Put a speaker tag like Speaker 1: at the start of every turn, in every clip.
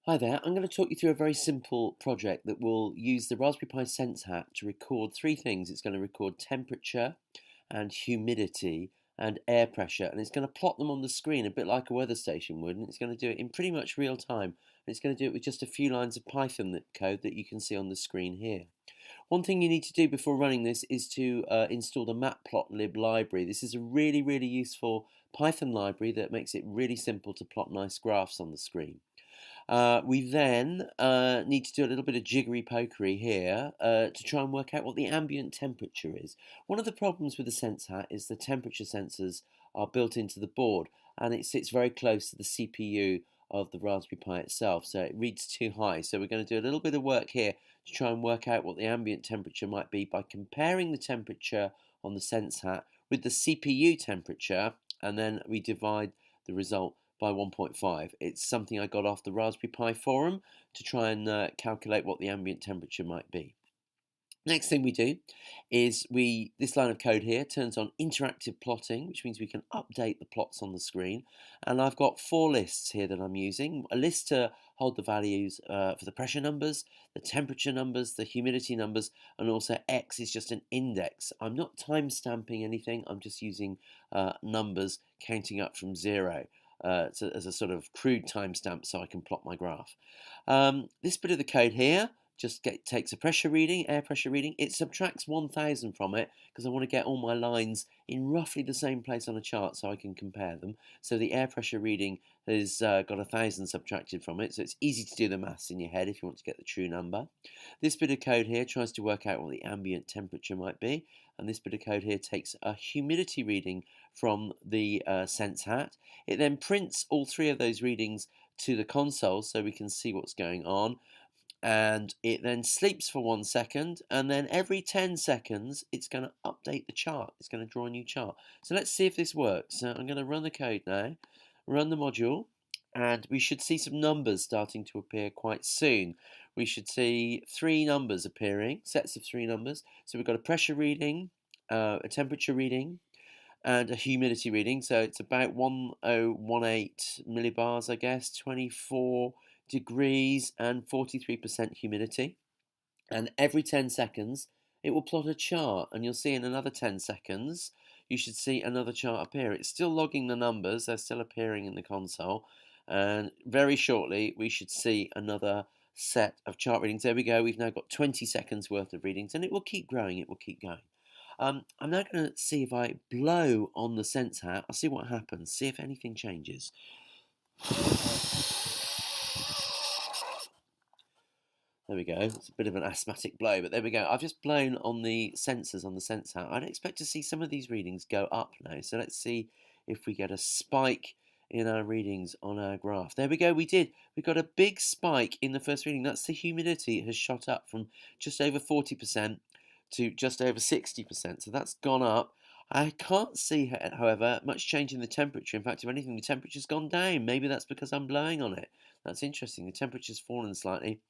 Speaker 1: Hi there, I'm going to talk you through a very simple project that will use the Raspberry Pi Sense Hat to record three things. It's going to record temperature and humidity and air pressure, and it's going to plot them on the screen a bit like a weather station would, and it's going to do it in pretty much real time. And it's going to do it with just a few lines of Python code that you can see on the screen here. One thing you need to do before running this is to install the matplotlib library. This is a really useful Python library that makes it really simple to plot nice graphs on the screen. We then need to do a little bit of jiggery pokery here to try and work out what the ambient temperature is. One of the problems with the Sense Hat is the temperature sensors are built into the board and it sits very close to the CPU of the Raspberry Pi itself, so it reads too high. So we're going to do a little bit of work here to try and work out what the ambient temperature might be by comparing the temperature on the Sense Hat with the CPU temperature, and then we divide the result by 1.5. It's something I got off the Raspberry Pi forum to try and calculate what the ambient temperature might be. Next thing we do is this line of code here turns on interactive plotting, which means we can update the plots on the screen. And I've got four lists here that I'm using. A list to hold the values for the pressure numbers, the temperature numbers, the humidity numbers, and also X is just an index. I'm not time stamping anything, I'm just using numbers counting up from 0. As a sort of crude timestamp so I can plot my graph. This bit of the code here just takes a pressure reading, air pressure reading. It subtracts 1000 from it because I want to get all my lines in roughly the same place on a chart so I can compare them. So the air pressure reading has got 1000 subtracted from it, so it's easy to do the maths in your head if you want to get the true number. This bit of code here tries to work out what the ambient temperature might be, and this bit of code here takes a humidity reading from the Sense Hat. It then prints all three of those readings to the console so we can see what's going on, and it then sleeps for 1 second, and then every 10 seconds it's going to update the chart. It's going to draw a new chart. So let's see if this works. So I'm going to run the code now, run the module, and we should see some numbers starting to appear quite soon. We should see three numbers appearing, sets of three numbers. So we've got a pressure reading, a temperature reading, and a humidity reading. So it's about 1018 millibars, I guess, 24 degrees and 43% humidity. And every 10 seconds, it will plot a chart. And you'll see in another 10 seconds, you should see another chart appear. It's still logging the numbers, they're still appearing in the console. And very shortly, we should see another set of chart readings. There we go. We've now got 20 seconds worth of readings, and it will keep growing, it will keep going. I'm now going to see if I blow on the Sense Hat. I'll see what happens, see if anything changes. There we go. It's a bit of an asthmatic blow, but there we go. I've just blown on the sensors on the Sense Hat. I'd expect to see some of these readings go up now. So let's see if we get a spike in our readings on our graph. There we go. We did. We got a big spike in the first reading. That's the humidity. It has shot up from just over 40% to just over 60%. So that's gone up. I can't see, however, much change in the temperature. In fact, if anything, the temperature's gone down. Maybe that's because I'm blowing on it. That's interesting. The temperature's fallen slightly.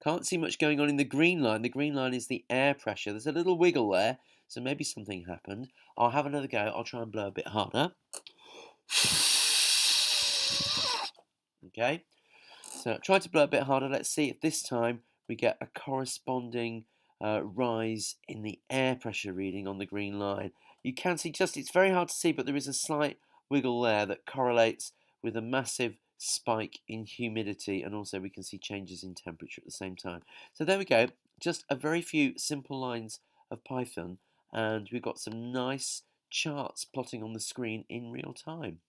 Speaker 1: Can't see much going on in the green line. The green line is the air pressure. There's a little wiggle there, so maybe something happened. I'll have another go. I'll try and blow a bit harder. Okay, so try to blow a bit harder. Let's see if this time we get a corresponding rise in the air pressure reading on the green line. You can see it's very hard to see, but there is a slight wiggle there that correlates with a massive spike in humidity, and also we can see changes in temperature at the same time. So there we go, just a very few simple lines of Python, and we've got some nice charts plotting on the screen in real time.